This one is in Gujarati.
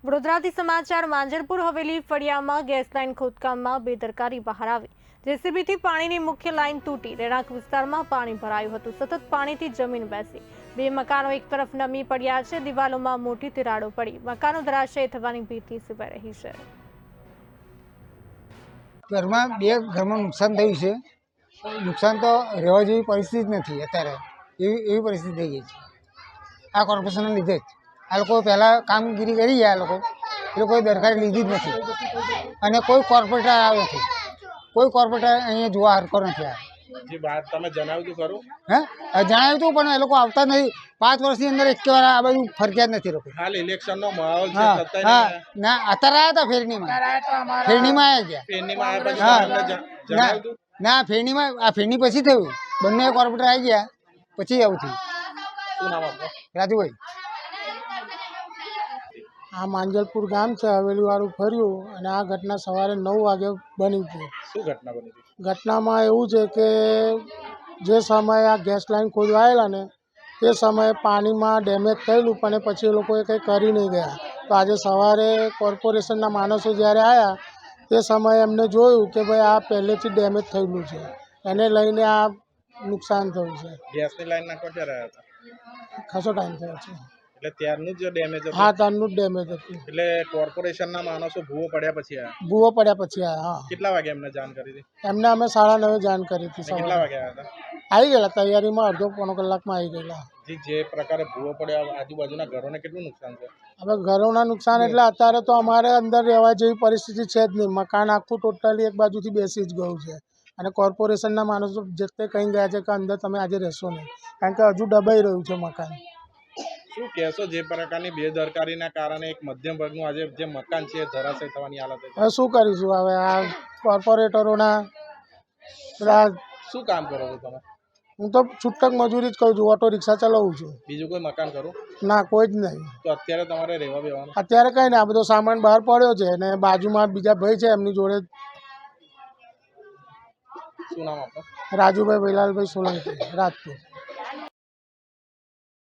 વડોદરાથી સમાચાર માંજરપુર હવેલી ફળિયામાં ગેસ લાઇન ખોદકામમાં બેદરકારી બહાર આવી। જેસીબીથી પાણીની મુખ્ય લાઇન તૂટી રહેણાંક વિસ્તારમાં પાણી ભરાયું હતું। સતત પાણીથી જમીન બેસી બે મકાનો એક તરફ નમી પડ્યા છે। દિવાલોમાં મોટી તિરાડો પડી મકાનો ધરાશયી થવાની ભીતિ સેવાઈ રહી છે। ઘરમાં બે ઘરમાં નુકસાન થયું છે। નુકસાન તો રહેવા જેવી પરિસ્થિતિ નથી અત્યારે, એવી પરિસ્થિતિ થઈ ગઈ છે આ કોર્પોરેશનના લીધે જ। આ લોકો પહેલાં કામગીરી કરી ગયા, એ લોકોએ દરખાસ્ત લીધી જ નથી અને કોઈ કોર્પોરેટર આવ્યો નથી। કોઈ કોર્પોરેટર અહીંયા જોવા હરકો નથી આવ્યો। જે વાત તમે જણાવ્યું ખરું? જણાવ્યું હતું પણ એ લોકો આવતા નથી। 5 વર્ષની અંદર એક વાર આ બાજુ ફરજિયાત નથી લોકો। હાલ ઇલેક્શનનો માહોલ છે, ના અત્યારે આવ્યા હતા ફેરણીમાં આવ્યા ગયા। ફેરણીમાં આવ્યા પછી જણાવ્યું હતું? ના ફેરણીમાં આ ફેરણી પછી થયું, બંને કોર્પોરેટર આવી ગયા પછી આવું થયું। શું નામ આપનું? રાજુભાઈ। આ માંજલપુર ગામ છે, હવેલીવાળું ફર્યું અને આ ઘટના સવારે 9 વાગે બની હતી। શું ઘટના બની હતી? ઘટનામાં એવું છે કે જે સમયે આ ગેસ લાઇન ખોદવા આવેલા ને તે સમયે પાણીમાં ડેમેજ થયેલું, પણ પછી એ લોકોએ કંઈ કરી નહીં ગયા। તો આજે સવારે કોર્પોરેશનના માણસો જ્યારે આવ્યા તે સમયે એમને જોયું કે ભાઈ આ પહેલેથી ડેમેજ થયેલું છે, એને લઈને આ નુકસાન થયું છે। ગેસની લાઈન નાખવા ક્યારે આવ્યા હતા? ખાસો ટાઈમ થયો છે। એટલે ત્યારનું જ ડેમેજ હતું? હા, ત્યારનું જ ડેમેજ હતું। એટલે કોર્પોરેશનના માણસો ભૂવો પડ્યા પછી આવ્યા? ભૂવો પડ્યા પછી આવ્યા। હા, કેટલા વાગે એમને જાણ કરી હતી? એમને અમે 9:30 જાણ કરી હતી। કેટલા વાગે આવ્યા હતા? આવી ગયેલા, તૈયારીમાં અડધો પોણો કલાકમાં આવી ગયેલા। જે પ્રકારે ભૂવો પડ્યા, આજુબાજુના ઘરોને કેટલું નુકસાન છે? હવે ઘરોના નુકસાન એટલે અત્યારે તો અમારે અંદર રહેવા જેવી પરિસ્થિતિ છે જ નહીં। મકાન આખું ટોટલી એક બાજુથી બેસી જ ગયું છે અને કોર્પોરેશનના માણસો જેતે કહી ગયા છે કે અંદર તમે આજે રહેશો નહીં, કારણ કે હજુ દબાઈ રહ્યું છે મકાન। શું કહેશો, જે પ્રકારની બેદરકારીના કારણે એક મધ્યમ વર્ગનું આજે જે મકાન છે એ ધરાશયી થવાની હાલત? હવે શું કરીશું? હવે આ કોર્પોરેટરોના શું કામ કરો છો તમે? હું તો છૂટક મજૂરી જ કરું છું, ઓટો રિક્ષા ચલાવું છું। બીજું કોઈ મકાન કરું? ના, કોઈ જ નહીં। તો અત્યારે તમારે રહેવા બેવાનું? અત્યારે કંઈ નહીં, આ બધો સામાન બહાર પડ્યો છે અને બાજુમાં બીજા ભાઈ છે એમની જોડે। શું નામ આપો? રાજુભાઈ ભૈલાલભાઈ સોલંકી, રાજપુર।